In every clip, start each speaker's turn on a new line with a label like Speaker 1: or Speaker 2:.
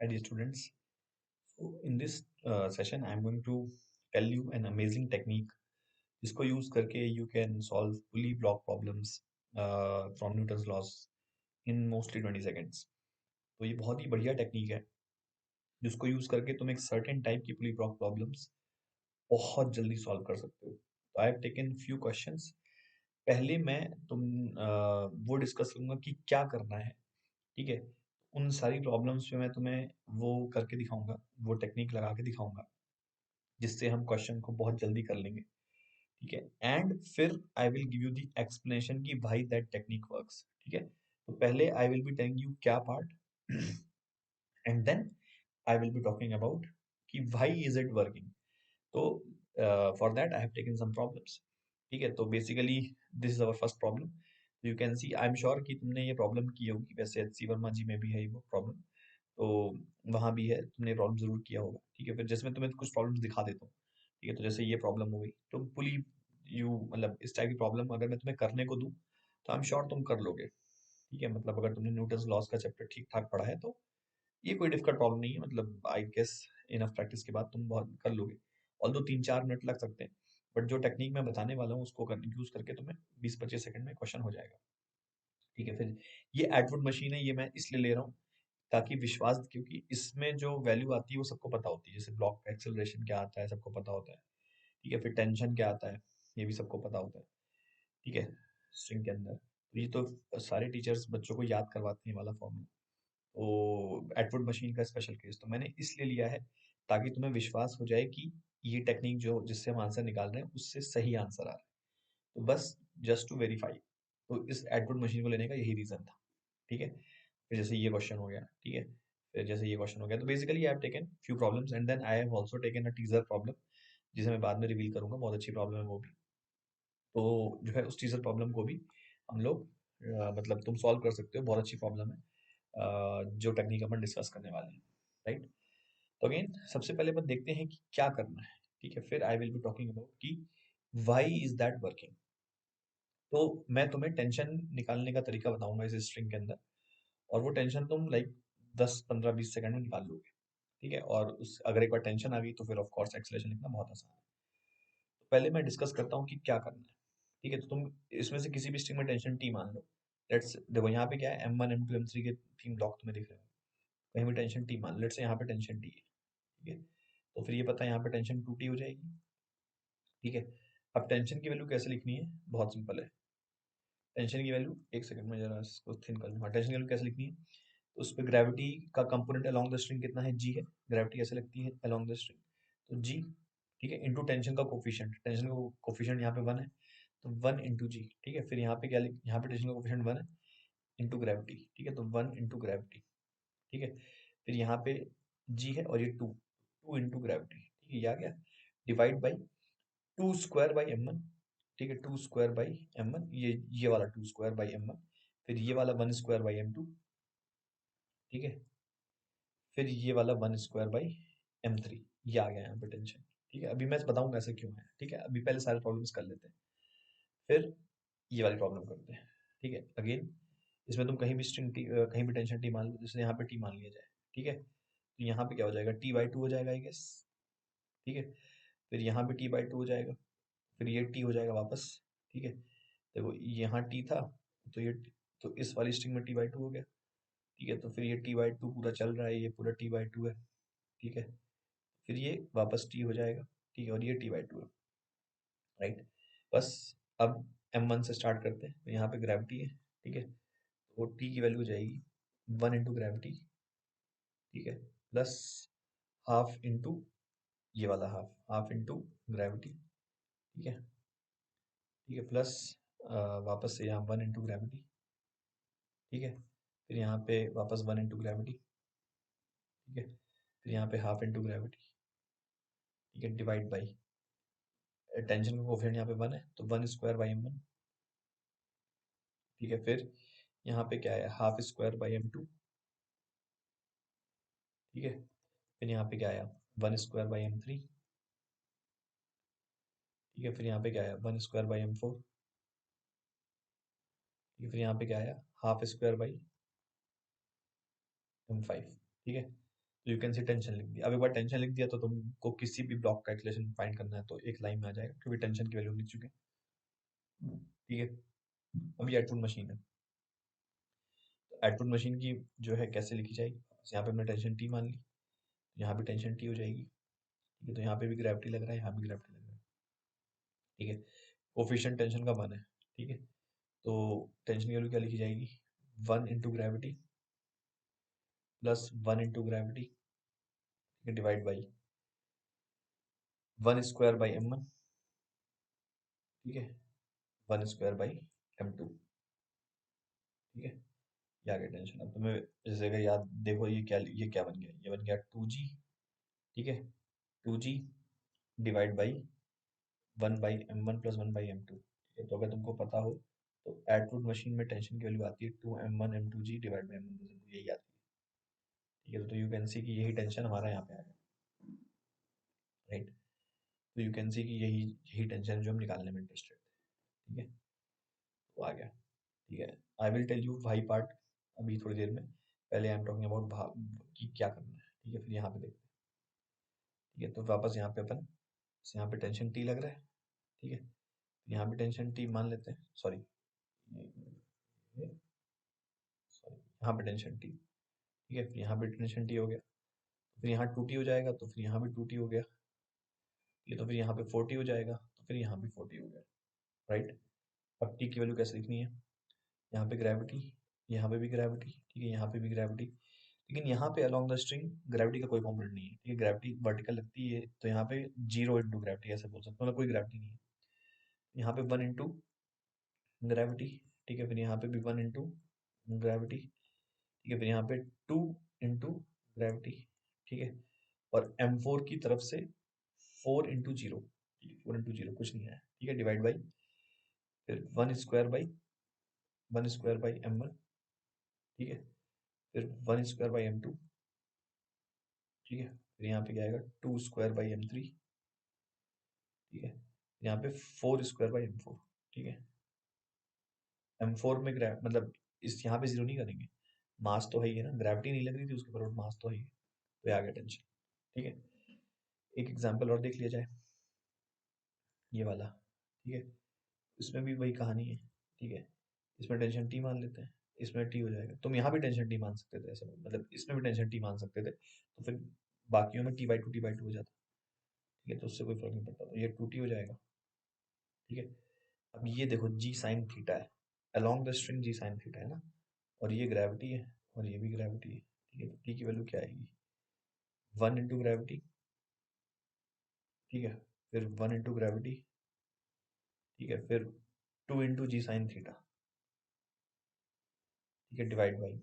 Speaker 1: Hi dear students. So in this session I am going to tell you an amazing technique जिसको use करके you can solve fully block problems from Newton's laws in mostly 20 seconds. तो ये बहुत ही बढ़िया technique है जिसको use करके तुम एक सर्टेन टाइप की fully block problems बहुत जल्दी सॉल्व कर सकते हो. तो आई हैव टेकन फ्यू क्वेश्चंस. पहले मैं वो डिस्कस करूंगा कि क्या करना है. ठीक है. उन सारी प्रॉब्लम्स पे मैं तुम्हें वो करके दिखाऊंगा, वो टेक्निक लगा के दिखाऊंगा जिससे हम क्वेश्चन को बहुत जल्दी कर लेंगे. ठीक है. एंड फिर I will give you the explanation कि व्हाई दैट टेक्निक वर्क्स. ठीक है. तो पहले I will be telling you क्या part and then I will be talking about कि व्हाई इज इट वर्किंग. तो for that I have taken some problems. ठीक है. तो basically this is our first problem. You can see, I am sure कि तुमने ये problem की होगी. वैसे एच सी वर्मा जी में भी है वो प्रॉब्लम, तो वहाँ भी है, तुमने प्रॉब्लम जरूर किया होगा. ठीक है. फिर जैसे मैं तुम्हें कुछ प्रॉब्लम्स दिखा देता हूँ. ठीक है. तो जैसे ये प्रॉब्लम हो गई तो पुली यू मतलब इस टाइप की प्रॉब्लम अगर मैं तुम्हें करने को दूं तो आई एम श्योर तुम कर लोगे. ठीक है. मतलब अगर तुमने न्यूटन्स लॉस का चैप्टर ठीक ठाक पढ़ा है तो ये कोई डिफिकल्ट प्रॉब्लम नहीं है. मतलब आई गेस इनफ प्रैक्टिस के बाद तुम बहुत कर लोगे. ऑल्दो 3-4 मिनट लग सकते हैं, बट जो टेक्निक मैं बताने वाला हूँ उसको यूज करके तुम्हें 20-25 सेकंड में क्वेश्चन हो जाएगा. ठीक है. फिर ये एडवर्ड मशीन है, ये मैं इसलिए ले रहा हूँ ताकि विश्वास, क्योंकि इसमें जो वैल्यू आती है वो सबको पता होती है. जैसे ब्लॉक का एक्सेलरेशन क्या आता है सबको पता होता है. ठीक है. फिर टेंशन क्या आता है ये भी सबको पता होता है. ठीक है. स्ट्रिंग के अंदर तो ये तो सारे टीचर्स बच्चों को याद करवाते हैं वाला फॉर्मूला. तो एटवुड मशीन का स्पेशल केस तो मैंने इसलिए लिया है ताकि तुम्हें विश्वास हो जाए कि ये टेक्निक जो जिससे हम आंसर निकाल रहे हैं उससे सही आंसर आ रहा है. तो बस जस्ट टू वेरीफाई, तो इस एटवुड मशीन को लेने का यही रीजन था. ठीक है. फिर जैसे ये क्वेश्चन हो गया. ठीक है. फिर जैसे ये क्वेश्चन हो गया तो basically I have taken few problems and then I have also taken a teaser problem जिसे मैं बाद में रिवील करूंगा. बहुत अच्छी प्रॉब्लम है वो भी. तो जो है उस टीजर प्रॉब्लम को भी हम लोग मतलब तुम सॉल्व कर सकते हो. बहुत अच्छी प्रॉब्लम है जो टेक्निक अपन डिस्कस करने वाले हैं. राइट. तो अगेन सबसे पहले अपन देखते हैं कि क्या करना है. ठीक है. फिर I will be talking about कि व्हाई इज दैट वर्किंग. तो मैं तुम्हें टेंशन निकालने का तरीका बताऊंगा इस स्ट्रिंग के अंदर, और वो टेंशन तुम लाइक 10-15-20 सेकंड में निकाल लोगे. ठीक है. और उस अगर एक बार टेंशन आ गई तो फिर ऑफ कोर्स एक्सेलरेशन लिखना बहुत आसान है. तो पहले मैं डिस्कस करता हूँ कि क्या करना है. ठीक है. तो तुम इसमें से किसी भी स्ट्रिंग में टेंशन टी मान लो. लेट्स देखो यहाँ पे क्या है, M1 M2 M3 के 3 ब्लॉक तुम्हें दिख रहे हैं. कहीं भी टेंशन टी मान, लेट्स से यहाँ पे टेंशन टी है. ठीक है. तो फिर ये पता है यहाँ पे टेंशन 2T हो जाएगी. ठीक है. अब टेंशन की वैल्यू कैसे लिखनी है, बहुत सिंपल है. टेंशन की वैल्यू, एक सेकंड में जरा इसको थिन कर लूँ. हाँ, टेंशन की वैल्यू कैसे लिखनी है. तो उस पर ग्रेविटी का कंपोनेंट अलोंग द स्ट्रिंग कितना है, जी है. ग्रेविटी कैसे लगती है अलोंग द स्ट्रिंग, तो जी. ठीक है. इंटू टेंशन का कोफिशिएंट, टेंशन का कोफिशिएंट यहाँ पे 1 है तो 1 इंटू जी. ठीक है. फिर यहाँ पे क्या लिख, यहाँ पे टेंशन का कोफिशिएंट 1 है इंटू ग्रेविटी. ठीक है. तो 1 इंटू ग्रेविटी. ठीक है. फिर यहाँ पे जी है और ये 2, 2 इंटू ग्रेविटी. ठीक है. ये आ गया. Divide by 2 square by m1. ठीक है. 2 स्क्वायर बाई m1, ये वाला 2 स्क्वायर बाई m1. फिर ये वाला 1 स्क्वायर बाई m2. ठीक है. फिर ये वाला 1 स्क्वायर बाई m3. ये आ गया यहाँ पे टेंशन. ठीक है. अभी मैं बताऊंगा ऐसे क्यों है. ठीक है. अभी पहले सारे प्रॉब्लम्स कर लेते हैं, फिर ये वाली प्रॉब्लम करते हैं. ठीक है. अगेन इसमें तुम कहीं भी स्ट्रिंग टी, कहीं भी टेंशन टी मान लो. जैसे यहाँ पे टी मान लिया जाए. ठीक है. तो यहाँ पे क्या हो जाएगा, T/2 हो जाएगा आई गेस. ठीक है. फिर यहाँ पे T/2 हो जाएगा. फिर ये टी हो जाएगा वापस. ठीक है. देखो यहाँ टी था तो ये तो इस वाली स्ट्रिंग में T/2 हो गया. ठीक है. तो फिर ये T/2 पूरा चल रहा है, ये पूरा T/2 है. ठीक है. फिर ये वापस टी हो जाएगा. ठीक है. और ये T/2 है. राइट. बस. अब M1 से स्टार्ट करते हैं. तो यहाँ पे ग्रेविटी है. ठीक है. तो टी की वैल्यू हो जाएगी 1 इंटू ग्रेविटी. ठीक है. प्लस हाफ इंटू ये वाला हाफ, हाफ इंटू ग्रेविटी. ठीक है. ठीक है. प्लस वापस से यहाँ 1 इंटू ग्रेविटी. ठीक है. फिर यहाँ पे वापस 1 इंटू ग्रेविटी. ठीक है. फिर यहाँ पे हाफ इंटू ग्रेविटी. ठीक है. डिवाइड बाई टेंशन का कोफिशिएंट यहाँ पे 1 है तो 1 स्क्वायर बाई m1. ठीक है. फिर यहाँ पे क्या है, हाफ स्क्वायर बाई m2. ठीक है. फिर यहाँ पे क्या आया, 1 स्क्वायर बाई m3. ठीक है. फिर यहाँ पे क्या आया, 1 स्क्वायर बाई m4. ठीक है. फिर यहाँ पे क्या आया, हाफ स्क्वायर बाई m5. ठीक है. तो यू कैन सी टेंशन लिख दिया। अब एक बार टेंशन लिख दिया तो तुमको किसी भी ब्लॉक का एक्सलेशन फाइंड करना है तो एक लाइन में आ जाएगा, क्योंकि टेंशन की वैल्यू लिख चुके हैं। ठीक है, अब ये एटवुड मशीन है। तो एटवुड मशीन की जो है कैसे लिखी जाएगी, यहाँ पे हमने टेंशन टी मान ली, यहाँ भी टेंशन टी हो जाएगी। ठीक है, तो यहाँ पे भी ग्रेविटी लग रहा है, यहाँ भी ग्रेविटी लग रहा है। ठीक है, कोफिशिएंट टेंशन का 1 है। ठीक है, तो टेंशन की वैल्यू क्या लिखी जाएगी, 1 into gravity plus 1 into gravity, ठीक है, divide by 1 square by m1। ठीक है, 1 स्क्वायर बाई m2। ठीक है, ये आ गया टेंशन। अब तुम्हें इस जगह याद देखो, ये क्या बन गया, ये बन गया 2g। ठीक है, 2g divide by 1 by m1 plus 1 by m2। ठीक है, तो अगर तुमको पता हो तो एटवुड मशीन में टेंशन की वैल्यू आती है 2m1 m2g divide by m1 plus m2, यही आती है। ठीक है, तो यू कैन सी कि यही टेंशन हमारा यहाँ पे आ गया, राइट। तो यू कैन सी कि यही यही टेंशन जो हम निकालने में इंटरेस्टेड थे। ठीक है, तो आ गया। ठीक है, I will tell you Y part अभी थोड़ी देर में। पहले आई एम टॉकिंग अबाउट भाग कि क्या करना है। ठीक है, फिर यहाँ पे देखते हैं। ठीक है, तो वापस यहाँ पे अपन, यहाँ पे टेंशन टी लग रहा है। ठीक है, यहाँ भी टेंशन टी मान लेते हैं, सॉरी सॉरी, यहाँ पे टेंशन टी। ठीक है, फिर यहाँ पे टेंशन टी हो गया, फिर यहाँ 2t हो जाएगा, तो फिर यहाँ भी 2t हो गया। ये तो फिर यहाँ पे 4t हो जाएगा, तो फिर यहाँ भी 4t हो गया, राइट। अब टी की वैल्यू कैसे लिखनी है, यहाँ पे ग्रेविटी, यहाँ पे भी ग्रेविटी, ठीक है, यहाँ पे भी ग्रेविटी। लेकिन यहाँ पे अलोंग द स्ट्रिंग ग्रेविटी का कोई कॉम्पोनेंट नहीं है। ठीक है, ग्रेविटी वर्टिकल लगती है, तो यहाँ पे 0 इंटू ग्रेविटी ऐसे बोल सकते हो, मतलब कोई ग्रेविटी नहीं है। यहाँ पे 1 इंटू ग्रेविटी। ठीक है, फिर यहाँ पे भी 1 इंटू ग्रेविटी। ठीक है, फिर यहाँ पे 2 इंटू ग्रेविटी। ठीक है, और m4 की तरफ से 4 इंटू 0। 4 इंटू 0 कुछ नहीं है। ठीक है, डिवाइड बाई फिर 1 स्क्वायर बाई m1। ठीक है, फिर 1 स्क्वायर बाई m2। ठीक है, फिर यहाँ पे क्या आएगा 2 स्क्वायर बाई m3। ठीक है, यहाँ पे 4 स्क्वायर बाई m4। ठीक है, m4 में मतलब इस यहाँ पे 0 नहीं करेंगे, मास तो है ही है ना, ग्रेविटी नहीं लग रही थी उसके ऊपर, मास तो है ही है, तो ये आ गया टेंशन। ठीक है, एक एग्जांपल और देख लिया जाए, ये वाला। ठीक है, इसमें भी वही कहानी है। ठीक है, इसमें टेंशन टी मान लेते हैं, इसमें टी हो जाएगा। तुम यहाँ भी टेंशन टी मान सकते थे, ऐसा मतलब इसमें भी टेंशन टी मान सकते थे, तो फिर बाकियों में टी बाई टू हो जाता। ठीक है, तो उससे कोई फर्क नहीं पड़ता, तो ये 2t हो जाएगा। ठीक है, अब ये देखो जी साइन थीटा है, along the string g sine theta है ना, और ये ग्रेविटी है और ये भी ग्रेविटी है। ठीक है, तो टी की वैल्यू क्या आएगी, 1 इंटू ग्रेविटी। ठीक है, फिर 1 इंटू ग्रेविटी। ठीक है, फिर 2 इंटू जी साइन थीटा। ठीक है, डिवाइड बाई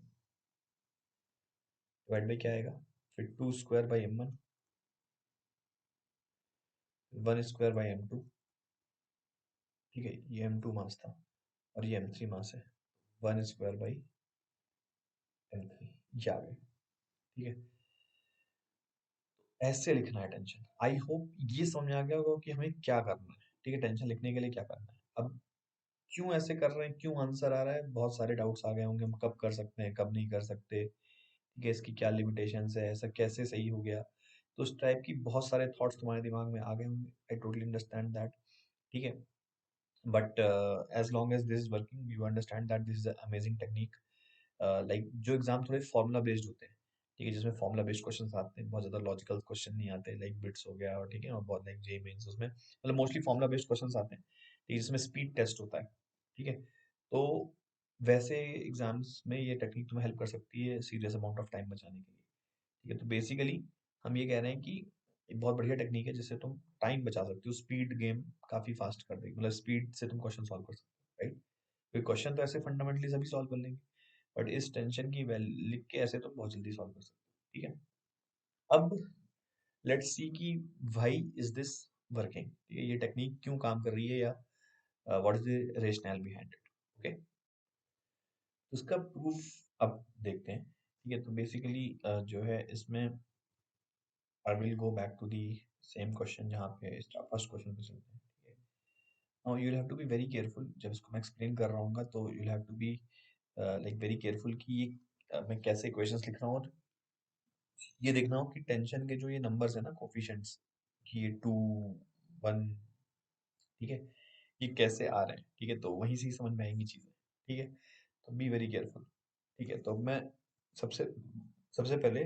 Speaker 1: क्या आएगा, फिर 2 square by m1, 1 square by m2। ठीक है, ये m2 मास था और ये m3 मास है, 1 स्क्वायर बाई m3, ये आ गए। ठीक है, ऐसे लिखना है टेंशन। आई होप ये समझ में आ गया होगा कि हमें क्या करना है। ठीक है, टेंशन लिखने के लिए क्या करना है। अब क्यों ऐसे कर रहे हैं, क्यों आंसर आ रहा है, बहुत सारे डाउट्स आ गए होंगे, हम कब कर सकते हैं कब नहीं कर सकते, ठीक है, इसकी क्या लिमिटेशंस है, ऐसा कैसे सही हो गया। तो उस टाइप की बहुत सारे थॉट्स तुम्हारे दिमाग में आ गए होंगे, आई टोटली अंडरस्टैंड दैट। ठीक है, but as long as this is working you understand that this is amazing technique. Like जो एग्जाम थोड़े फॉर्मूला बेस्ड होते हैं, ठीक है, जिसमें फॉर्मूला बेस्ड क्वेश्चन आते हैं, बहुत ज्यादा लॉजिकल क्वेश्चन नहीं आते, लाइक बिट्स हो गया और ठीक है, और बहुत लाइक जे मेंस उसमें मतलब मोस्टली फॉर्मूला बेस्ड क्वेश्चन आते हैं, ठीक है, जिसमें स्पीड टेस्ट होता है। ठीक है, तो वैसे एग्जाम्स में ये टेक्निक तुम्हें हेल्प कर सकती है सीरियस अमाउंट ऑफ टाइम बचाने के लिए। ठीक है, तो बेसिकली हम ये कह रहे हैं कि एक बहुत बढ़िया टेक्निक है जिससे तुम टाइम बचा सकते हो, स्पीड गेम काफी फास्ट कर देगी, मतलब स्पीड से तुम क्वेश्चन सॉल्व कर सकते हो, राइट। कोई क्वेश्चन तो ऐसे फंडामेंटली सभी सॉल्व कर लेंगे, बट इस टेंशन की वैल्यू लिख के ऐसे तो बहुत जल्दी सॉल्व कर सकते हो। ठीक है, अब लेट्स सी कि व्हाई इज दिस वर्किंग, ठीक है, ये टेक्निक क्यों काम कर रही है, या what is the rational behind it. Okay, उसका प्रूफ अब देखते हैं। ठीक है, तो बेसिकली जो है इसमें I will go back to the same question जहाँ पे फर्स्ट क्वेश्चन पे चलते हैं। ठीक है, now you have to be very careful, जब इसको मैं एक्सप्लेन कर रहा हूँ तो you have to be like very careful कि ये मैं कैसे इक्वेशंस लिख रहा हूँ, और ये देखना हो कि टेंशन के जो ये नंबर्स है ना कोफिशिएंट्स, कि ये 2 1, ठीक है, ये कैसे आ रहे हैं, ठीक है, तो वहीं से ही समझ में आएंगी चीजें, ठीक है। तो बी वेरी केयरफुल, ठीक है। तो मैं सबसे सबसे पहले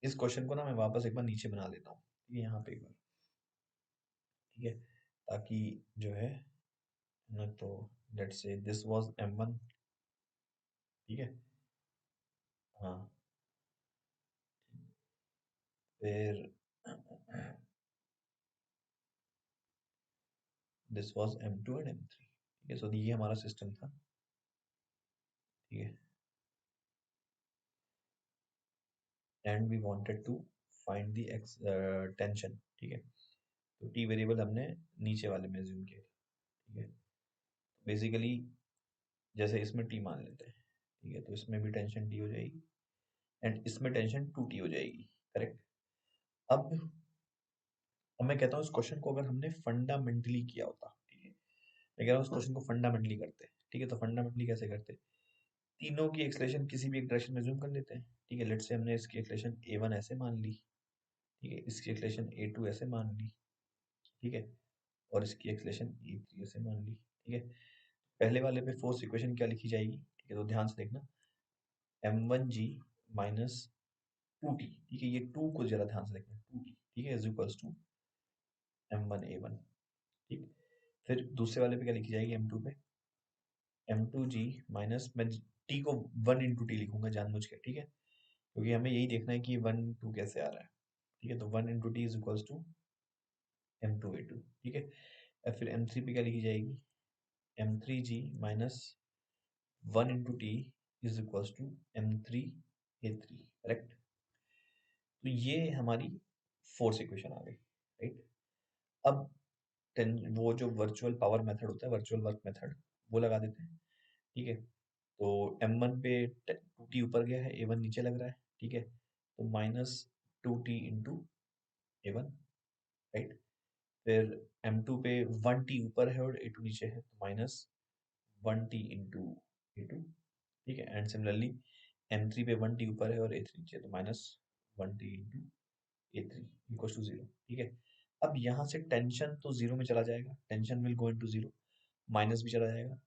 Speaker 1: इस क्वेश्चन को ना मैं वापस एक बार नीचे बना लेता हूँ, ठीक है, यहाँ पे एक बार, ठीक है, ताकि जो है ना, तो let's say this was M1, ठीक है, हाँ, फिर this was M2 and M3, ठीक है। सो ये हमारा सिस्टम था, ठीक है, and we wanted to find the extension, ठीक है। तो टी वेरिएबल हमने नीचे वाले में अज्यूम किया, ठीक है। बेसिकली जैसे इसमें टी मान लेते हैं, ठीक है, तो इसमें भी टेंशन टी हो जाएगी एंड इसमें टेंशन 2t हो जाएगी, करेक्ट। अब अब मैं कहता हूँ इस क्वेश्चन को अगर हमने फंडामेंटली किया होता, ठीक है, मैं कह रहा हूँ उस क्वेश्चन को फंडामेंटली करते हैं, ठीक है। तो फंडामेंटली कैसे करते हैं, तीनों की एक्सलेशन किसी भी एक डायरेक्शन में जूम कर लेते हैं, ठीक है। लेट्स से हमने इसकी एक्सलेशन a1 ऐसे मान ली, ठीक है, इसकी एक्सलेशन a2 ऐसे मान ली, ठीक है, और इसकी एक्सलेशन a3 ऐसे मान ली, ठीक है। पहले वाले पे फोर्स इक्वेशन क्या लिखी जाएगी, ठीक है, तो ध्यान से देखना, m1g माइनस 2t, ठीक है, ये 2 को जरा ध्यान से देखना, 2t, ठीक है, इज इक्वल्स टू m1a1, ठीक। फिर दूसरे वाले पे क्या लिखी जाएगी, m2 पे m2g माइनस, मैं t को 1 इंटू टी लिखूंगा जानबूझ के, ठीक है, क्योंकि हमें यही देखना है कि 1 2 कैसे आ रहा है, ठीक है। तो 1 into T is equals to m2a2, ठीक है। अब फिर m3 पे क्या लिखी जाएगी, m3g minus 1 into T is equals to m3a3, correct. तो ये हमारी फोर्स इक्वेशन आ गई, राइट। अब वो जो वर्चुअल पावर मेथड होता है, वर्चुअल वर्क मेथड, वो लगा देते हैं, ठीक है। तो m1 पे 2t ऊपर गया है, a1 नीचे लग रहा है, ठीक है, तो minus 2t into a1, right. फिर m2 पे 1t ऊपर है और a2 नीचे है, तो माइनस 1t इंटू a2, ठीक है। एंड सिमिलरली m3 पे 1t ऊपर है और a3 नीचे है, तो minus 1t into a3 equal to 0, ठीक है। अब यहाँ से टेंशन तो जीरो में चला जाएगा, tension will go into zero, minus भी चला जाएगा,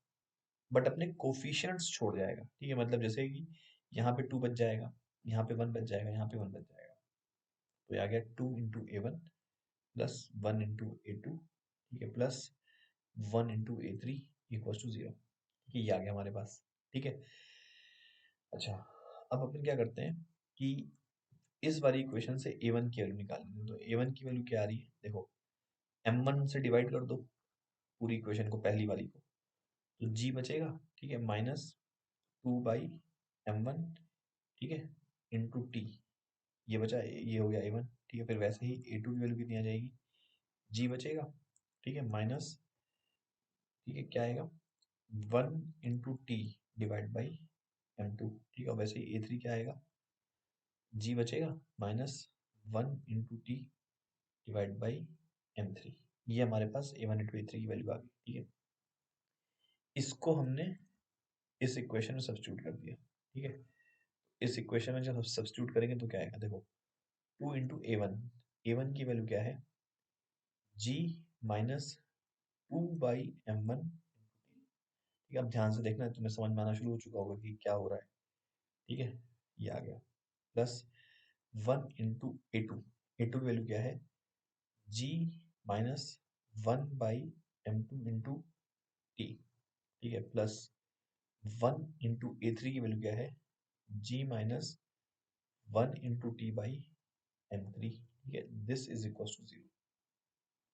Speaker 1: बट अपने कोफिशिएंट्स छोड़ जाएगा, ठीक है। मतलब जैसे कि यहाँ पे 2 बच जाएगा, यहाँ पे 1 बच जाएगा, यहाँ पे 1 बच जाएगा, तो ये आ गया 2 into a1 plus 1 into a2, ठीक है, plus 1 into a3 equal to 0, ठीक है, ये आ गया हमारे पास, ठीक है। अच्छा, अब अपन क्या करते हैं कि इस वाली इक्वेशन से a1 की वैल्यू निकालेंगे। तो a1 की वैल्यू क्या आ रही है, देखो, m1 से डिवाइड कर दो पूरी इक्वेशन को, पहली वाली को, तो g बचेगा, ठीक है, माइनस 2/m1, ठीक है, इंटू टी, ये बचा, ये हो गया a1, ठीक है। फिर वैसे ही a2 की वैल्यू कितनी आ जाएगी, g बचेगा, ठीक है, माइनस, ठीक है, क्या आएगा, 1 into T divide by m2, ठीक है। और वैसे ही a3 क्या आएगा, g बचेगा minus 1 into T divide by m3, ये हमारे पास a1 इंटू a3 की वैल्यू आ गई, ठीक है। इसको हमने इस इक्वेशन में सब्स्टिट्यूट कर दिया, ठीक है। इस इक्वेशन में जब सब्स्टिट्यूट करेंगे तो क्या आएगा, देखो, 2 इंटू a1 की वैल्यू क्या है, g माइनस 2/m1, ठीक है। अब ध्यान से देखना, तुम्हें समझ में आना शुरू हो चुका होगा कि क्या हो रहा है, ठीक है, ये आ गया, प्लस 1 इंटू ए टू की वैल्यू क्या है, g minus 1/m2 into T, ठीक है, प्लस 1 इंटू a3 की वैल्यू क्या है, g minus 1 into T by m3, ठीक है, this is equal to 0,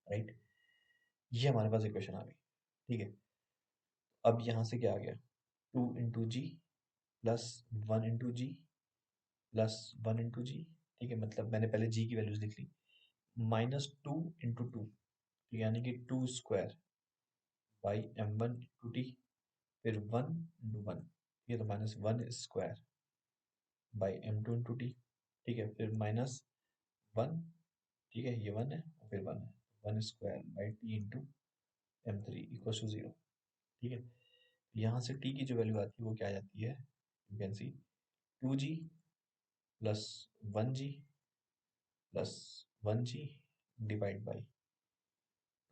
Speaker 1: right. ये हमारे पास इक्वेशन आ गई, ठीक है। अब यहाँ से क्या आ गया, 2 इंटू जी प्लस 1 इंटू जी प्लस 1 इंटू जी, ठीक है, मतलब मैंने पहले जी की वैल्यूज लिख ली, माइनस 2 इंटू टू, यानी कि 2 square by m1 into T, फिर 1 इंटू 1, ये तो minus 1 square by m2 into T, ठीक है, फिर माइनस 1, ठीक है, ये 1 है और फिर 1 है, 1 square by T into m3 equal to 0, ठीक है। यहाँ से t की जो वैल्यू आती है वो क्या आ जाती है, you can C 2g plus 1g plus 1g divide by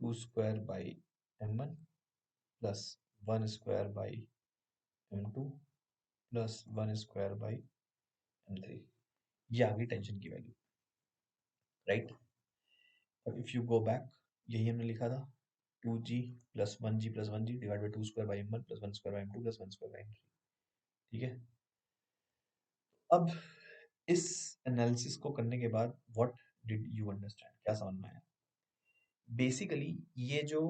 Speaker 1: 2 square by m1 plus 1 square by m2 plus 1 square by m3। ये आ गई टेंशन की वैल्यू, राइट। अब इफ यू गो बैक, यही हमने लिखा था 2g plus 1g plus 1g divide by 2 square by m1 plus 1 square by m2 plus 1 square by m3। ठीक है। अब इस एनालिसिस को करने के बाद व्हाट डिड यू अंडरस्टैंड, क्या समझ में आया? बेसिकली ये जो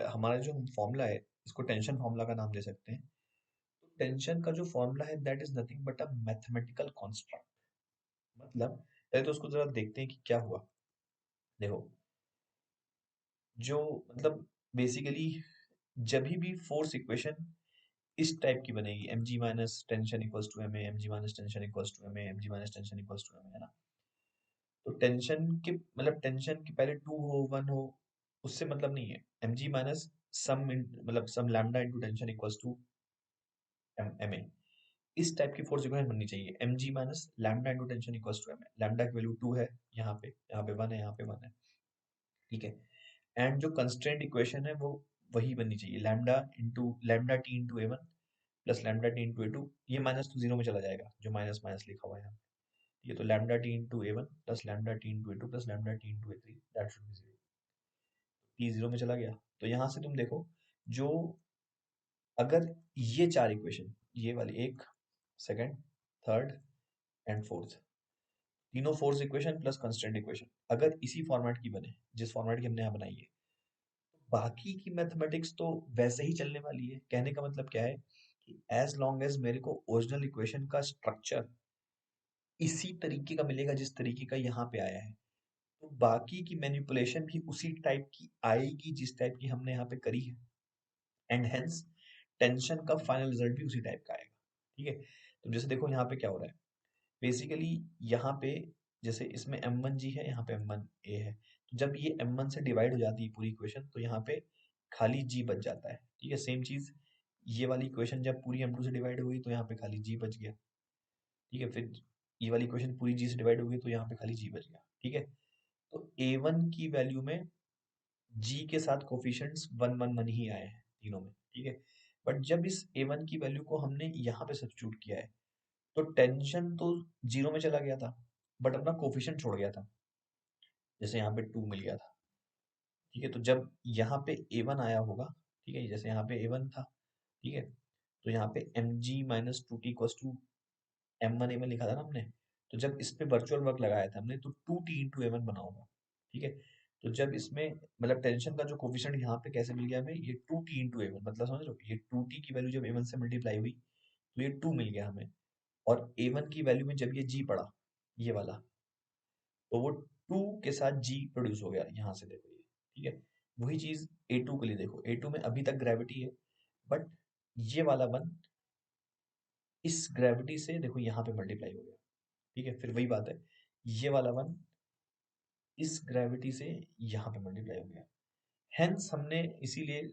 Speaker 1: हमारा जो फॉर्मूला है, इसको टेंशन फॉर्मूला का नाम दे सकते हैं। तो टेंशन का जो फॉर्मूला है that is nothing but a mathematical construct. मतलब पहले तो उसको जरा देखते हैं कि क्या हुआ। देखो, जो मतलब बेसिकली जब भी फोर्स इक्वेशन इस टाइप की बनेगी, M ji minus tension equals to M A, M ji minus tension equals to M A, M ji minus tension equals to M A, है ना। तो टेंशन के मतलब टेंशन के पहले टू हो वन हो उससे मतलब नहीं है। एम जी माइनस सम मतलब some lambda into tension equals to M A, इस टाइप की फोर्स इक्वेशन बननी चाहिए। M ji minus lambda into tension equals to M a, lambda की वैल्यू 2 है, यहाँ पे 1 है, यहाँ पे 1 है। ठीक है। एंड जो कंस्ट्रेंट इक्वेशन है वो वही बननी चाहिए, lambda T into A one plus lambda T into A two. ये माइनस तो जीरो में चला जाएगा, जो माइनस माइनस लिखा हुआ है यहाँ। ठीक है, तो lambda T into A one plus lambda T into A two plus lambda T into A three, that should be zero. T zero में चला गया। तो यहाँ से तुम देखो, जो अगर ये चार इक्वेशन, ये वाली एक, सेकंड, थर्ड एंड फोर्थ, तीनों force equation plus constant equation अगर इसी फॉर्मेट की बने जिस फॉर्मेट की हमने यहाँ बनाई है, बाकी की मैथमेटिक्स तो वैसे ही चलने वाली है। कहने का मतलब क्या है कि एज लॉन्ग एज मेरे को ओरिजिनल इक्वेशन का स्ट्रक्चर इसी तरीके का मिलेगा जिस तरीके का यहाँ पे आया है, तो बाकी की मैनिपुलेशन भी उसी टाइप की आएगी जिस टाइप की हमने यहाँ पे करी है। एंड हेंस टेंशन का फाइनल रिजल्ट भी उसी टाइप का आएगा। ठीक है। तो जैसे देखो यहाँ पे क्या हो रहा है, बेसिकली यहाँ पे जैसे इसमें m1g है, यहाँ पे m1a है, तो जब ये m1 से डिवाइड हो जाती है पूरी इक्वेशन तो यहाँ पे खाली g बच जाता है। ठीक है। सेम चीज ये वाली इक्वेशन जब पूरी m2 से डिवाइड हुई तो यहाँ पे खाली g बच गया। ठीक है। फिर ये वाली इक्वेशन पूरी g से डिवाइड हो गई तो यहाँ पे खाली g बच गया। ठीक है। तो a1 की वैल्यू में g के साथ कोफिशिएंट्स 1 1 1 ही आए हैं तीनों में। ठीक है। बट जब इस a1 की वैल्यू को हमने यहाँ पे सब्स्टिट्यूट किया है तो टेंशन तो जीरो में चला गया था बट अपना कोफिशिएंट छोड़ गया था, जैसे यहाँ पे 2 मिल गया था। ठीक है। तो जब यहाँ पे a1 आया होगा, ठीक है, जैसे यहाँ पे a1 था, ठीक है, तो यहाँ पे mg minus two T equals to m1 a1 लिखा था ना हमने। तो जब इस पे वर्चुअल वर्क लगाया था हमने तो 2t इंटू a1 बना होगा। ठीक है। तो जब इसमें मतलब टेंशन का जो कोफिशिएंट यहाँ पे कैसे मिल गया हमें, ये 2t इंटू a1, मतलब समझ लो ये 2t की वैल्यू जब a1 से मल्टीप्लाई हुई तो ये 2 मिल गया हमें। और a1 की वैल्यू में जब ये g पड़ा, ये वाला, तो वो 2 के साथ g प्रोड्यूस हो गया यहाँ से देखो ये। ठीक है। वही चीज a2 के लिए देखो, a2 में अभी तक ग्रेविटी है बट ये वाला वन इस ग्रेविटी से देखो यहाँ पे मल्टीप्लाई हो गया। ठीक है। फिर वही बात है, ये वाला वन इस ग्रेविटी से यहाँ पे मल्टीप्लाई हो गया। हेंस हमने इसीलिए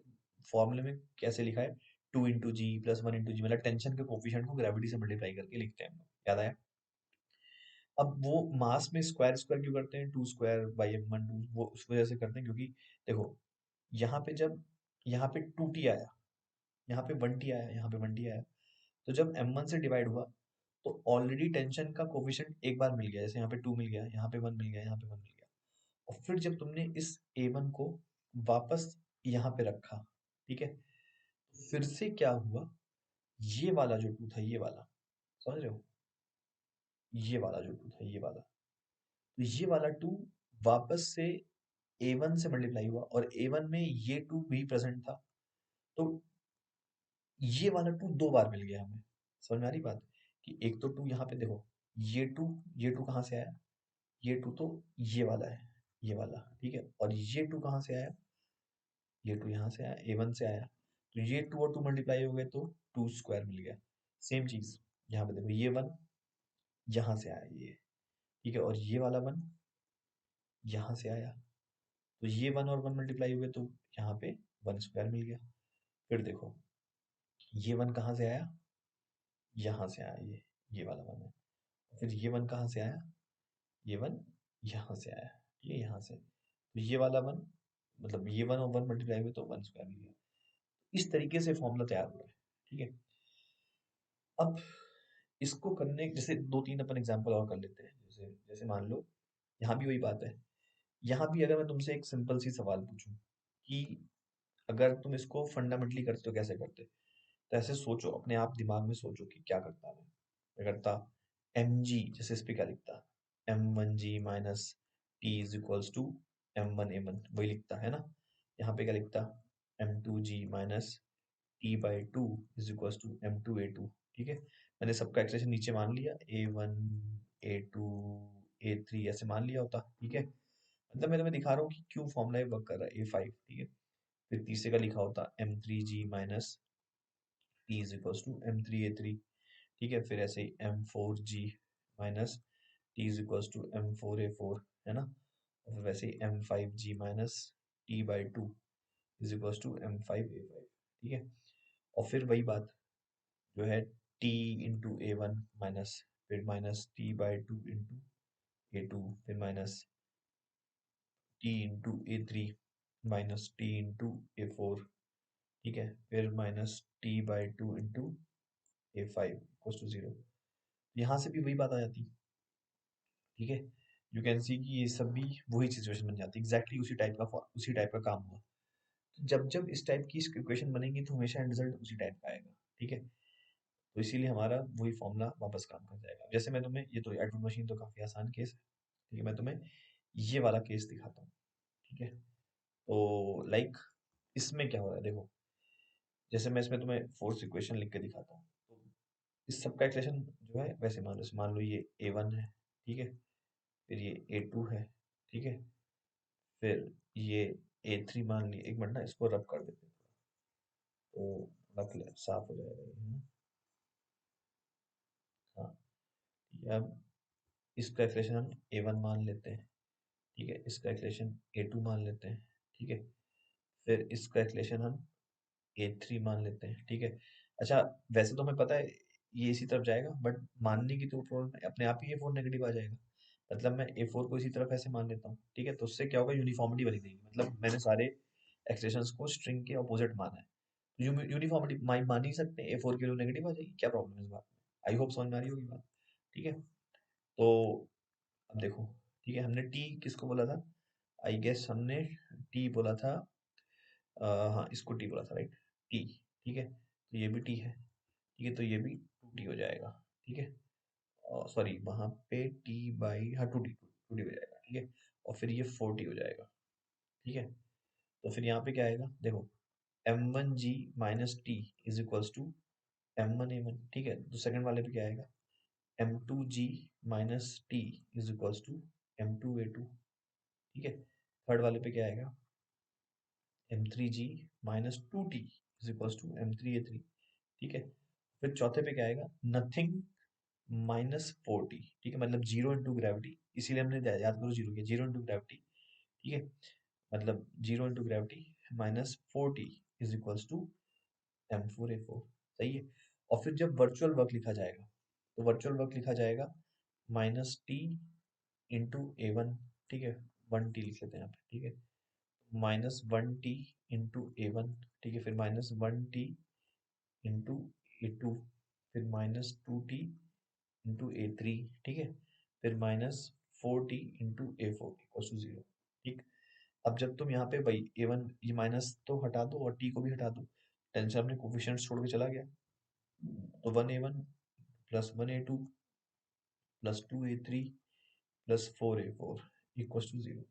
Speaker 1: फॉर्मूले में कैसे लिखा है, 2 इंटू जी प्लस 1 इंटू जी, मतलब टेंशन के कोफिशिएंट को ग्रेविटी से मल्टीप्लाई करके लिखते हैं हम लोग। याद आया? अब वो मास में स्क्वायर स्क्वायर क्यों करते हैं, 2 square by M one two, वो उस वजह से करते हैं क्योंकि देखो यहाँ पे जब यहाँ पे 2t आया, यहाँ पे 1t आया, यहाँ पे 1t आया, तो जब m1 से डिवाइड हुआ तो ऑलरेडी टेंशन का कोफिशिएंट एक बार मिल गया, जैसे यहाँ पे 2 मिल गया, यहाँ पे 1 मिल गया, यहाँ पे 1 मिल गया। और फिर जब तुमने इस a1 को वापस यहाँ पे रखा, ठीक है, फिर से क्या हुआ, ये वाला जो 2 था, ये वाला, समझ रहे हो, ये वाला जो 2 था, ये वाला, तो ये वाला 2 वापस से a1 से मल्टीप्लाई हुआ और a1 में ये 2 भी प्रेजेंट था, तो ये वाला 2 दो बार मिल गया हमें। समझ में आ रही बात, कि एक तो 2 यहाँ पे देखो, ये 2 कहाँ से आया, ये 2 तो ये वाला है, ये वाला, ठीक है, और ये 2 कहाँ से आया, ये 2 यहाँ से आया, a1 से आया, तो ये 2 और 2 मल्टीप्लाई हो गए तो 2 स्क्वायर मिल गया। सेम चीज यहाँ पे देखो, ये 1 यहाँ से आया ये, ठीक है, और ये वाला 1 यहाँ से आया, तो ये 1 और 1 मल्टीप्लाई हुए तो यहाँ पे 1 स्क्वायर मिल गया। फिर देखो ये 1 कहाँ से आया, यहाँ से आया, ये वाला 1 है, फिर ये वन कहाँ से आया, ये वन यहाँ से आया, ये यहाँ से, तो ये वाला वन, मतलब ये वन और वन मल्टीप्लाई हुए तो वन स्क्वायर मिल गया। इस तरीके से फॉर्मूला तैयार हुआ है, ठीक है। अब इसको करने, जैसे दो तीन अपन एग्जांपल और कर लेते हैं। जैसे जैसे मान लो यहाँ भी वही बात है। यहाँ भी अगर मैं तुमसे एक सिंपल सी सवाल पूछूं कि अगर तुम इसको फंडामेंटली करते तो कैसे करते, तो ऐसे सोचो, अपने आप दिमाग में सोचो कि क्या करता मैं। क्या करता, एम जी, जैसे इस पे क्या लिखता, m1g minus T is equals to m1a1, वही लिखता है ना। यहाँ पे क्या लिखता, m2g minus t/2 is equals to m2a2, ठीक है। मैंने सबका एक्सप्रेशन नीचे मान लिया, a1 a2 a3 ऐसे मान लिया होता, ठीक है। मतलब मैं तुम्हें दिखा रहा हूँ कि क्यों फॉर्मूला वर्क कर रहा है, a5, ठीक है। फिर तीसरे का लिखा होता m3g minus T is equals to m3a3, ठीक है। फिर ऐसे ही m4g minus T is equals to m4a4, है ना। और फिर वैसे ही m5g minus t/2 is equals to m5a5, ठीक है। और फिर वही बात जो है, t इंटू a1 माइनस, फिर माइनस t/2 इंटू a2, फिर minus t into a3 minus t into a4, ठीक है। फिर minus t/2 into a5 equals to 0। यहाँ से भी वही बात आ जाती, ठीक है। यू कैन सी कि ये सब भी वही सिचुएशन बन जाती है, एग्जैक्टली उसी टाइप का काम हुआ। तो जब जब इस टाइप की इक्वेशन बनेगी तो हमेशा एंड रिजल्ट उसी टाइप का आएगा, ठीक है। तो इसीलिए हमारा वही फॉर्मूला वापस काम कर जाएगा। जैसे मैं तुम्हें, ये तो एटम मशीन तो काफी आसान केस है, ठीक है। मैं तुम्हें ये वाला केस दिखाता हूँ, ठीक है। तो लाइक इसमें क्या हो रहा है देखो, जैसे मैं इसमें तुम्हें फोर्स इक्वेशन लिख के दिखाता हूँ। तो इस सब का इक्वेशन जो है वैसे मान लो ये a1 है, ठीक है। फिर ये a2 है, ठीक है। फिर ये a3 मान लिया, एक मिनट ना इसको रब कर देते हैं तो रख ले, साफ हो जाएगा ये, है ना। हाँ, ये अब इसका इक्वेशन हम a1 मान लेते हैं, ठीक है। इसका इक्वेशन a2 मान लेते हैं, ठीक है। फिर इसका इक्वेशन हम a3 मान लेते हैं, ठीक है। अच्छा, वैसे तो हमें पता है ये इसी तरफ जाएगा, बट मानने की तो प्रॉब्लम है, अपने आप ही ए फोर नेगेटिव आ जाएगा। मतलब मैं ए फोर को इसी तरफ ऐसे मान लेता हूँ, ठीक है। तो उससे क्या होगा, यूनिफॉर्मिटी बनी रहेगी, मतलब मैंने सारे एक्सप्रेशंस को स्ट्रिंग के अपोजिट माना है। यूनिफॉर्मिटी मान ही सकते हैं, ए फोर की वैल्यू नेगेटिव आ जाएगी, क्या प्रॉब्लम है इस बात में। आई होप समझ में आ रही होगी बात, ठीक है। तो अब देखो, ठीक है, हमने टी किसको बोला था, आई गेस हमने टी बोला था, हाँ इसको टी बोला था, राइट, टी, ठीक है। तो ये भी टी है, ठीक है। तो ये भी टू टी हो जाएगा, ठीक है। सॉरी, वहां पे टी बाई, हाँ टू टी हो जाएगा, ठीक है। और फिर ये फोर टी हो जाएगा, ठीक है। तो फिर यहाँ पे क्या आएगा देखो, m1g minus T is equals to m1a1, ठीक है। तो सेकंड वाले पे क्या आएगा, m2g minus T is equals to m2a2, ठीक है। थर्ड वाले पे क्या आएगा, m3g minus two T is equals to m3a3, ठीक है। फिर चौथे पे क्या आएगा, नथिंग माइनस फोर टी, ठीक है। मतलब जीरो इंटू ग्रेविटी, इसीलिए हमने याद करो जीरो किया, जीरो इंटू ग्रेविटी, ठीक है। मतलब zero into gravity minus four T is equals to m4a4, सही है। और फिर जब वर्चुअल वर्क लिखा जाएगा, तो वर्चुअल वर्क लिखा जाएगा माइनस टी इंटू a1, ठीक है। वन टी लिख लेते हैं यहाँ पे, ठीक है। Minus one T into a1, ठीक है। फिर minus one T into a2, फिर minus two T into a3, ठीक है। फिर minus four T into a4 equal to 0, ठीक। अब जब तुम यहाँ पे भाई a1 ये माइनस तो हटा दो और t को भी हटा दो, टेंशन अपने कोफिशिएंट छोड़ के चला गया। तो one a1 plus one a2 plus two a3 plus four a4 equal to 0,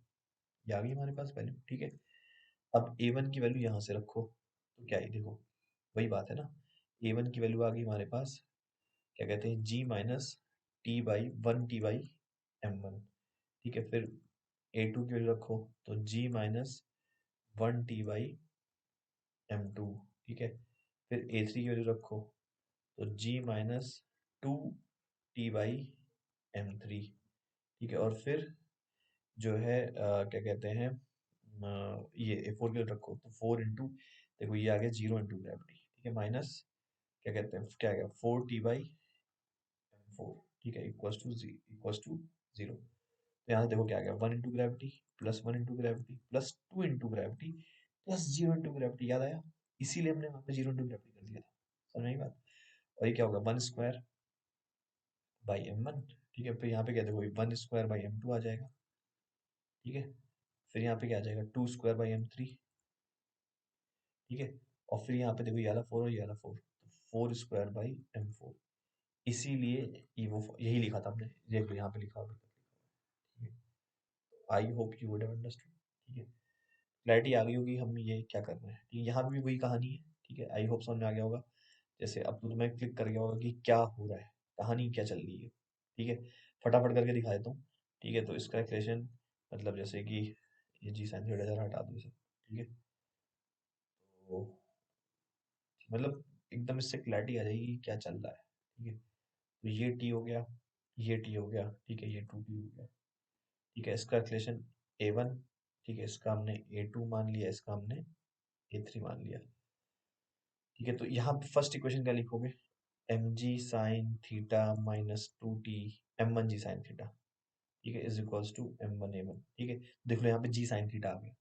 Speaker 1: ये आ गई हमारे पास वैल्यू, ठीक है। अब a1 की वैल्यू यहाँ से रखो, तो क्या है देखो, वही बात है ना। a1 की वैल्यू आ गई हमारे पास, क्या कहते हैं, g minus T by one T by m1, ठीक है। फिर a2 की वैल्यू रखो, तो g minus one T by m2, ठीक है। फिर a3 की वैल्यू रखो, तो g minus two T by m3, ठीक है। और फिर जो है क्या कहते हैं, ये a4 की वैल्यू रखो, तो फोर इंटू, देखो ये आ गया जीरो इंटू ग्रेविटी, ठीक है। माइनस क्या कहते हैं, क्या आ गया, फोर टी बाई m4, ठीक है, इक्वल्स टू जीरो। तो यहाँ देखो क्या आ गया, 1 into gravity plus 1 into gravity plus 2 into gravity plus 0 into gravity, याद आया? इसीलिए हमने वहाँ पे 0 इंटू ग्रेविटी कर दिया था, समझ आई बात? और ये क्या होगा, 1 स्क्वायर बाई m1। ठीक है, फिर यहाँ पे क्या देखो, 1 स्क्वायर बाई m2 आ जाएगा। ठीक है, फिर यहाँ पे क्या आ जाएगा, 2 स्क्वायर बाई m3। ठीक है, और फिर यहाँ पे देखो ये वाला 4 और ये वाला 4, तो 4 स्क्वायर बाई m4। इसीलिए ये वो यही लिखा था हमने, देख लो यहाँ पे लिखा होगा। ठीक है, I hope you would have understood. ठीक है, क्लैरिटी आ गई होगी हम ये क्या कर रहे हैं। ठीक है, यहाँ पे भी वही कहानी है। ठीक है, आई होप समझ में आ गया होगा। जैसे अब तो तुम्हें क्लिक कर गया होगा कि क्या हो रहा है, कहानी क्या चल रही है। ठीक है, फटाफट करके दिखा देता हूँ। ठीक है, तो इसका इक्वेशन मतलब जैसे कि ये जी साइन थीटा जरा हटा दो इसे। ठीक है, तो मतलब एकदम इससे क्लैरिटी आ जाएगी कि क्या चल रहा है। ठीक है, तो ये टी हो गया, ये टी हो गया। ठीक है, ये 2t हो गया। ठीक है, इसका इक्वेशन a1। ठीक है, इसका हमने a2 मान लिया, इसका हमने a3 मान लिया। ठीक है, तो यहाँ पे फर्स्ट इक्वेशन क्या लिखोगे, M G sine theta minus 2t m1 G sine theta. ठीक है, is equals to m1 a1। ठीक है, देख लो यहाँ पे जी साइन थीटा आ गया।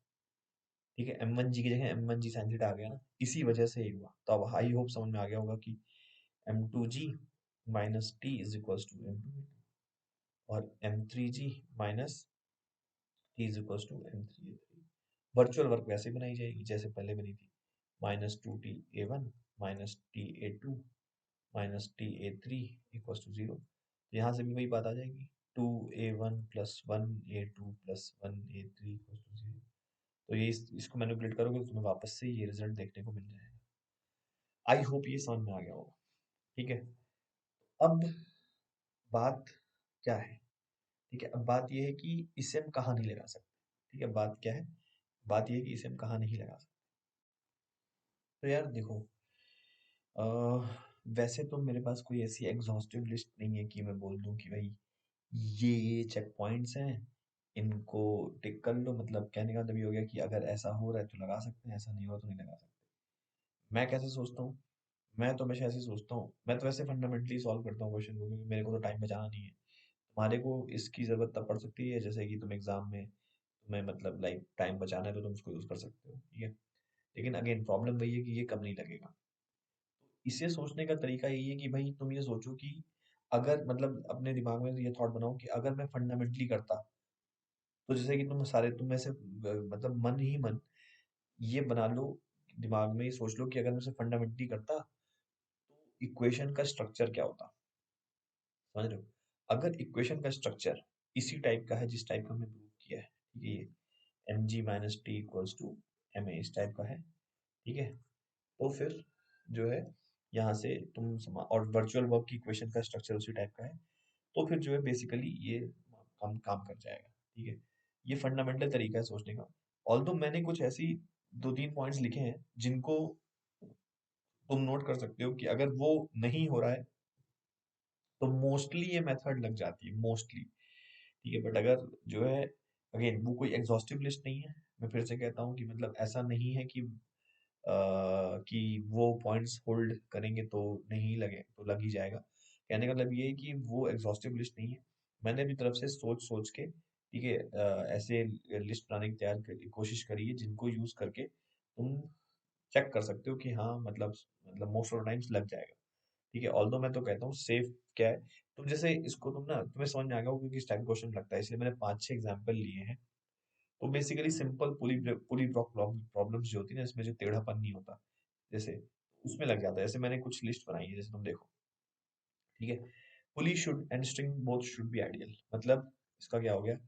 Speaker 1: ठीक है, m1 जी की जगह m1 जी साइन थीटा आ गया ना, इसी वजह से ही हुआ। तो अब आई होप समझ में आ गया होगा कि m2 G minus T is equals to m2 और m3 G minus T is equals to m3 a3। Virtual work वैसे बनाई जाएगी जैसे पहले बनी थी, -2t a1 -t a2 -t a3 equals to 0। यहाँ से भी वही बात आ जाएगी, 2a1 plus 1a2 plus 1a3 equals to 0। तो ये इसको मैनिपुलेट करोगे तो तुम्हें वापस से ये रिजल्ट देखने को मिल जाएगा। आई होप ये समझ में आ गया होगा। ठीक है, अब बात क्या है? ठीक है, अब बात ये है कि इसे हम कहाँ नहीं लगा सकते। ठीक है, बात क्या है? बात ये है कि इसे हम कहाँ नहीं लगा सकते। तो यार देखो, अ, वैसे तो मेरे पास कोई ऐसी एग्जॉस्टिव लिस्ट नहीं है कि मैं बोल दूं कि भाई ये चेक पॉइंट्स हैं, इनको टिक कर लो। मतलब कहने का मतलब ये हो गया कि अगर ऐसा हो रहा है तो लगा सकते हैं, ऐसा नहीं हो रहा तो नहीं लगा सकते। मैं कैसे सोचता हूँ, मैं तो हमेशा ऐसे सोचता हूँ। मैं तो वैसे फंडामेंटली सॉल्व करता हूँ क्वेश्चन को, क्योंकि मेरे को तो टाइम बचाना नहीं है। तुम्हारे को इसकी जरूरत तब पड़ सकती है जैसे कि तुम एग्जाम में, तुम्हें मतलब लाइक टाइम बचाना है तो तुम उसको यूज कर सकते हो। ठीक है, लेकिन अगेन प्रॉब्लम वही है कि ये कब नहीं लगेगा। इसे सोचने का तरीका यही है कि भाई तुम ये सोचो कि अगर मतलब अपने दिमाग में ये थॉट बनाओ कि अगर मैं फंडामेंटली करता, तो जैसे कि तुम में से मतलब मन ही मन ये बना लो, दिमाग में ये सोच लो कि अगर मैं इसे फंडामेंटली करता तो इक्वेशन का स्ट्रक्चर क्या होता। समझ रहे हो? अगर इक्वेशन का स्ट्रक्चर इसी टाइप का है जिस टाइप का हमने प्रूव किया है, ठीक है, ये M ji minus T equals to M A इस टाइप का है। ठीक है, तो फिर जो है यहाँ से और वर्चुअल वर्क की इक्वेशन का स्ट्रक्चर उसी टाइप का है, तो फिर जो है बेसिकली ये काम काम कर जाएगा। ठीक है, ये फंडामेंटल तरीका है सोचने का। ऑल्दो मैंने कुछ ऐसी 2-3 पॉइंट्स लिखे हैं जिनको तुम नोट कर सकते हो कि अगर वो नहीं हो रहा है तो मोस्टली ये मेथड लग जाती है, मोस्टली। ठीक है, बट अगर जो है अगेन वो कोई एग्जॉस्टिव लिस्ट नहीं है। मैं फिर से कहता हूँ कि मतलब ऐसा नहीं है कि वो पॉइंट्स होल्ड करेंगे तो नहीं लगे तो लग ही जाएगा। कहने का मतलब ये है कि वो एग्जॉस्टिव लिस्ट नहीं है। मैंने अपनी तरफ से सोच सोच के, ठीक है, ऐसे लिस्ट बनाने की कोशिश करी है जिनको यूज करके तुम चेक कर सकते हो कि हाँ मतलब मोस्ट ऑफ टाइम्स लग जाएगा। ठीक है, ऑल्दो मैं तो कहता हूँ सेफ क्या है, तुम जैसे इसको तुम ना तुम्हें समझ में आ गया होगा क्योंकि इस टाइप क्वेश्चन लगता है, इसलिए मैंने 5-6 एग्जाम्पल लिए हैं। तो basically simple Puli Puli block problems जो होती है ना, इसमें जो टेढ़ापन नहीं होता, जैसे उसमें लग जाता है। जैसे मैंने कुछ लिस्ट बनाई है, जैसे तुम देखो। ठीक है, pulley should and string both should be ideal. मतलब इसका क्या हो गया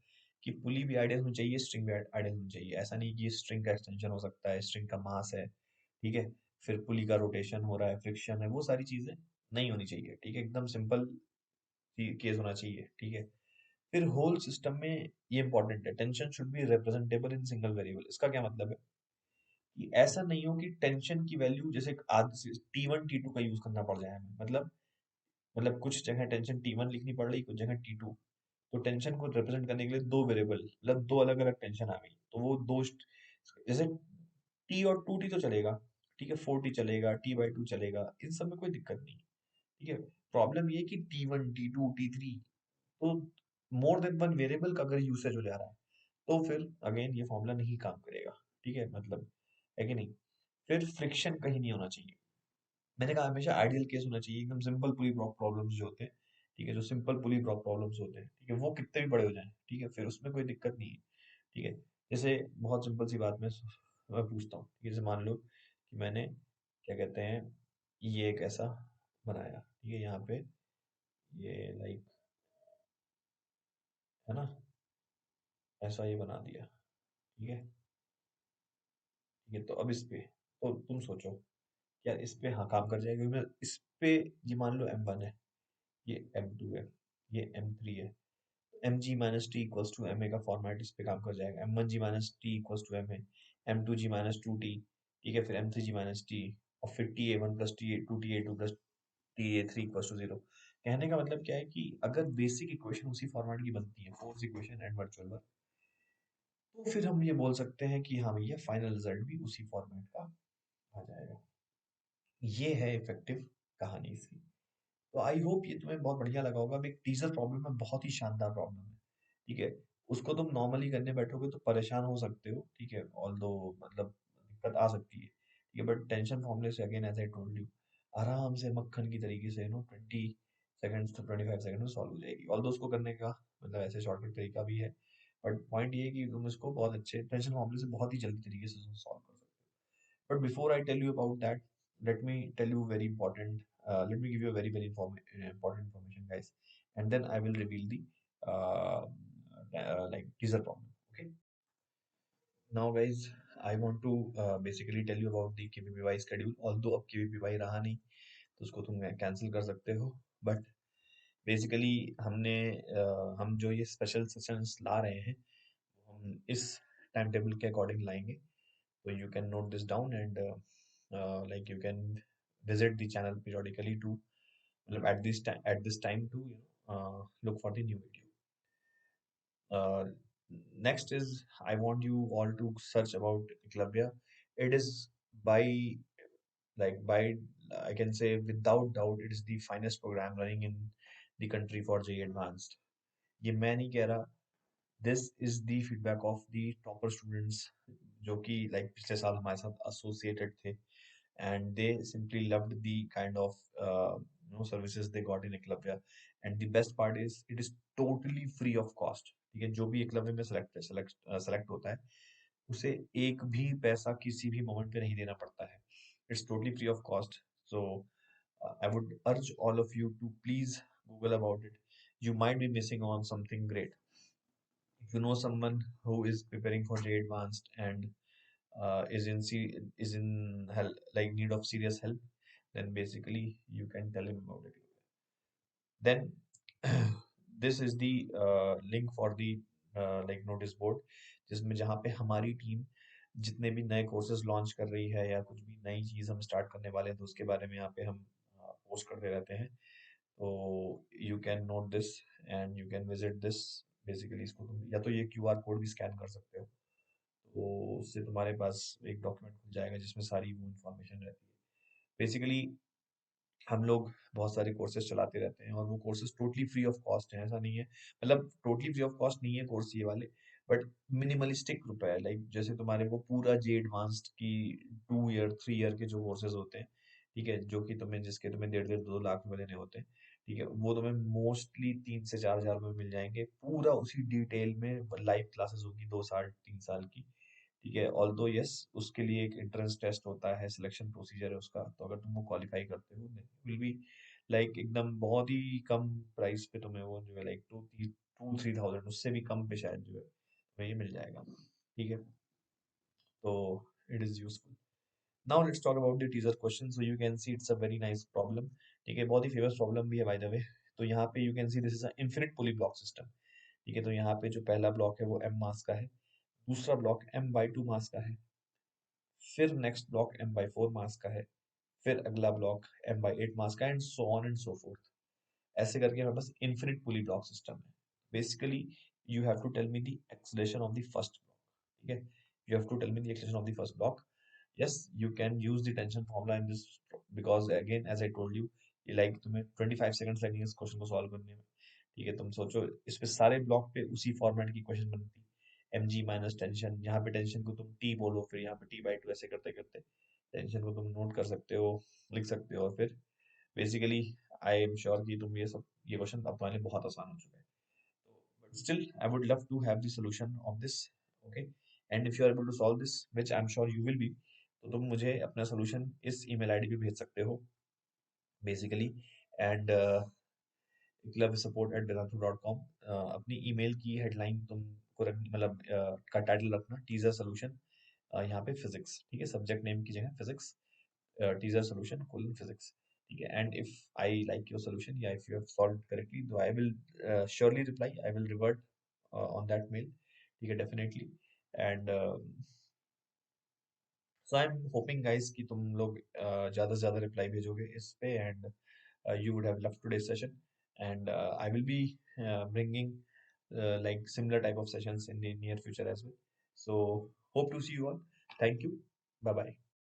Speaker 1: कि पुली भी आइडियल होनी चाहिए, स्ट्रिंग भी आइडियल होनी चाहिए। ऐसा नहीं कि स्ट्रिंग का एक्सटेंशन हो सकता है, स्ट्रिंग का मास है, ठीक है, फिर पुली का रोटेशन हो रहा है, फ्रिक्शन है, वो सारी चीजें नहीं होनी चाहिए। ठीक है, एकदम सिंपल केस होना चाहिए। ठीक है, फिर होल सिस्टम में ये इंपॉर्टेंट है, tension should be representable in single variable. इसका क्या मतलब है कि ऐसा नहीं हो कि टेंशन की वैल्यू जैसे T1 T2 का यूज करना पड़ जाए हमें। मतलब कुछ जगह टेंशन T1 लिखनी पड़ रही, कुछ जगह T2। तो टेंशन को रिप्रेजेंट करने के लिए दो वेरिएबल मतलब दो अलग अलग टेंशन आ गई, तो वो जैसे T और 2T तो चलेगा। ठीक है, 4T चलेगा, T/2 चलेगा, इन सब में कोई दिक्कत नहीं। ठीक है, प्रॉब्लम ये कि T1 T2 T3, तो मोर देन वन वेरिएबल का अगर यूसेज हो जा रहा है तो फिर अगेन ये फॉर्मूला नहीं काम करेगा। ठीक है, मतलब है कि नहीं। फिर फ्रिक्शन कहीं नहीं होना चाहिए। मैंने कहा हमेशा आइडियल केस होना चाहिए एकदम सिंपल पुली ब्लॉक प्रॉब्लम्स जो होते हैं। ठीक है, जो सिंपल पुली ब्लॉक प्रॉब्लम्स होते हैं, ठीक है, वो कितने भी बड़े हो जाएं, ठीक है, फिर उसमें कोई दिक्कत नहीं है। ठीक है, जैसे बहुत सिंपल सी बात मैं पूछता हूँ, जैसे मान लो कि मैंने क्या कहते हैं, ये एक ऐसा बनाया, ठीक है, यहाँ पे ये लाइक है ना, ऐसा ये बना दिया। ठीक है, ठीक है, तो अब इस पे तो तुम सोचो यार, इस पे हाँ काम कर जाएगा, क्योंकि इस पे ये मान लो M1 है, ये M2 है, ये M3 है। M ji minus T equals to M A का फॉर्मेट इस पे काम कर जाएगा। M one G minus T equals to M A, M two G minus two T, ठीक है, फिर M three G minus T, और फिर T A one plus T A two, T A two plus T A three equals to zero. कहने का मतलब क्या है कि अगर बेसिक इक्वेशन उसी फॉर्मेट की बनती है, force equation and virtual work, तो फिर हम ये बोल सकते हैं कि हाँ भैया फाइनल रिजल्ट भी उसी फॉर्मेट का आ जाएगा। ये है इफेक्टिव कहानी इसकी। तो आई होप ये तुम्हें बहुत बढ़िया लगा होगा। अब एक टीजर प्रॉब्लम है, बहुत ही शानदार प्रॉब्लम है। ठीक है, उसको तुम नॉर्मली करने बैठोगे तो परेशान हो सकते हो। ठीक है, ऑल्दो मतलब दिक्कत आ सकती है। ठीक है, बट टेंशन फॉर्मूले से again as I told you, आराम से मक्खन की तरीके से 20 सेकंड्स to 25 सेकंड में सॉल्व हो जाएगी। ऑल्दो उसको करने का मतलब ऐसे शॉर्टकट तरीका भी है, बट पॉइंट ये है कि तुम इसको बहुत अच्छे टेंशन फॉर्मूले से बहुत ही जल्दी तरीके से सॉल्व कर सकते हो। But before I tell you about that, let me tell you very important. Let me give you a important information, guys, and then I will reveal the like teaser problem. Okay. Now, guys, I want to basically tell you about the KVPY schedule. Although अब KVPY रहा नहीं, तो उसको तुम cancel कर सकते हो। But basically हम जो ये स्पेशल सेशंस ला रहे हैं, हम इस टाइम टेबल के अकॉर्डिंग लाएंगे। So you can note this down, and like you can visit the channel periodically to at this time to look for the new video. Next is I want you all to search about Eklavya. It is by by I can say without doubt it is the finest program running in the country for JEE Advanced. ये मैं नहीं कह रहा, this is the feedback of the topper students जो कि like पिछले साल हमारे साथ एसोसिएटेड थे, and they simply loved the kind of services they got in Eklavya. And the best part is it is totally free of cost. ठीक है, जो भी एकलव्य में सेलेक्ट होता है उसे एक भी पैसा किसी भी मोमेंट पे नहीं देना पड़ता है। It's totally free of cost. So I would urge all of you to please Google about it. You might be missing on something great. If you know someone who is preparing for J Advanced and is in help, like need of serious help, then basically you can tell him about it. Then this is the link for the like notice board, जिसमें जहाँ पे हमारी team जितने भी नए courses launch कर रही है या कुछ भी नई चीज़ हम स्टार्ट करने वाले हैं तो उसके बारे में यहाँ पे हम पोस्ट करते रहते हैं। तो you can note this and you can visit this. Basically इसको तुम या तो ये क्यूआर कोड भी स्कैन कर सकते हो, तो उससे तुम्हारे पास एक डॉक्यूमेंट खुल जाएगा जिसमें सारी वो इन्फॉर्मेशन रहती है। बेसिकली हम लोग बहुत सारे कोर्सेज चलाते रहते हैं और वो courses totally free of cost है, ऐसा नहीं है मतलब टोटली फ्री ऑफ कॉस्ट नहीं है कोर्स ये वाले, बट मिनिमलिस्टिक रुपए है। लाइक जैसे तुम्हारे वो पूरा जे एडवांस्ड की 2 ईयर 3 ईयर के जो कोर्सेज होते हैं, ठीक है, जो कि तुम्हें 1.5 2 लाख रुपए देने होते हैं, ठीक है, वो तुम्हें मोस्टली 3 से 4 हजार रुपये में मिल जाएंगे पूरा उसी डिटेल में। लाइव क्लासेस होगी 2 साल 3 साल की। ठीक है, ऑल्दो यस उसके लिए एक एंट्रेंस टेस्ट होता है, सिलेक्शन प्रोसीजर है उसका, तो अगर तुम वो क्वालिफाई करते हो विल बी लाइक एकदम बहुत ही कम प्राइस पे तुम्हें वो जो है लाइक 2 3 थाउजेंड उससे भी कम पे शायद जो है तुम्हें ये मिल जाएगा। ठीक है, तो it is useful. Now let's talk about the teaser question. So you can see it's a very nice problem. ठीक है, बहुत ही फेमस प्रॉब्लम भी है बाय द वे। तो यहाँ पे you can see this is a infinite pulley block system. ठीक है, तो यहाँ पे जो पहला ब्लॉक है वो m मास का है, दूसरा ब्लॉक m/2 मास का है, फिर नेक्स्ट ब्लॉक m/4 मास का है, फिर अगला ब्लॉक m/8 मास का, and so on and so forth. ऐसे करके हमारे पास इनफिनिट पुली ब्लॉक सिस्टम है। Basically you have to tell me the acceleration of the first block. ठीक है, you have to tell me the acceleration of the first block. Yes, you can use the tension formula in this because again, as I told you, ये like तुम्हें 25 seconds लगेंगे इस question को solve करने में। ठीक है, तुम सोचो इस पे सारे ब्लॉक पे उसी फॉर्मेट की क्वेश्चन बनती। एम जी माइनस टेंशन, यहाँ पे टेंशन को तुम टी बोलो, फिर यहाँ पे टी/2 ऐसे करते करते टेंशन को तुम नोट कर सकते हो, लिख सकते हो, और फिर बेसिकली आई एम श्योर कि तुम ये क्वेश्चन अब तुम्हारे लिए बहुत आसान हो चुका है। तो but still I would love to have the solution of this. Okay, and if you are able to solve this, which I am sure you will be, तो तुम मुझे अपना सॉल्यूशन इस ईमेल आईडी पे भेज सकते हो बेसिकली। And clubsupport@vedantu.com। अपनी ईमेल की हेडलाइन तुमको मतलब का टाइटल रखना टीजर सोल्यूशन, यहाँ पे फिजिक्स, ठीक है, सब्जेक्ट नेम की जगह physics, teaser solution colon physics. ठीक है, and if I like your solution या if you have solve correctly, तो I will surely reply, I will revert on that mail. ठीक है, definitely. And so I am hoping guys कि तुम लोग ज़्यादा से ज़्यादा रिप्लाई भेजोगे इस पे, and you would have loved today's session. And I will be bringing like similar type of sessions in the near future as well. So hope to see you all. Thank you. Bye bye.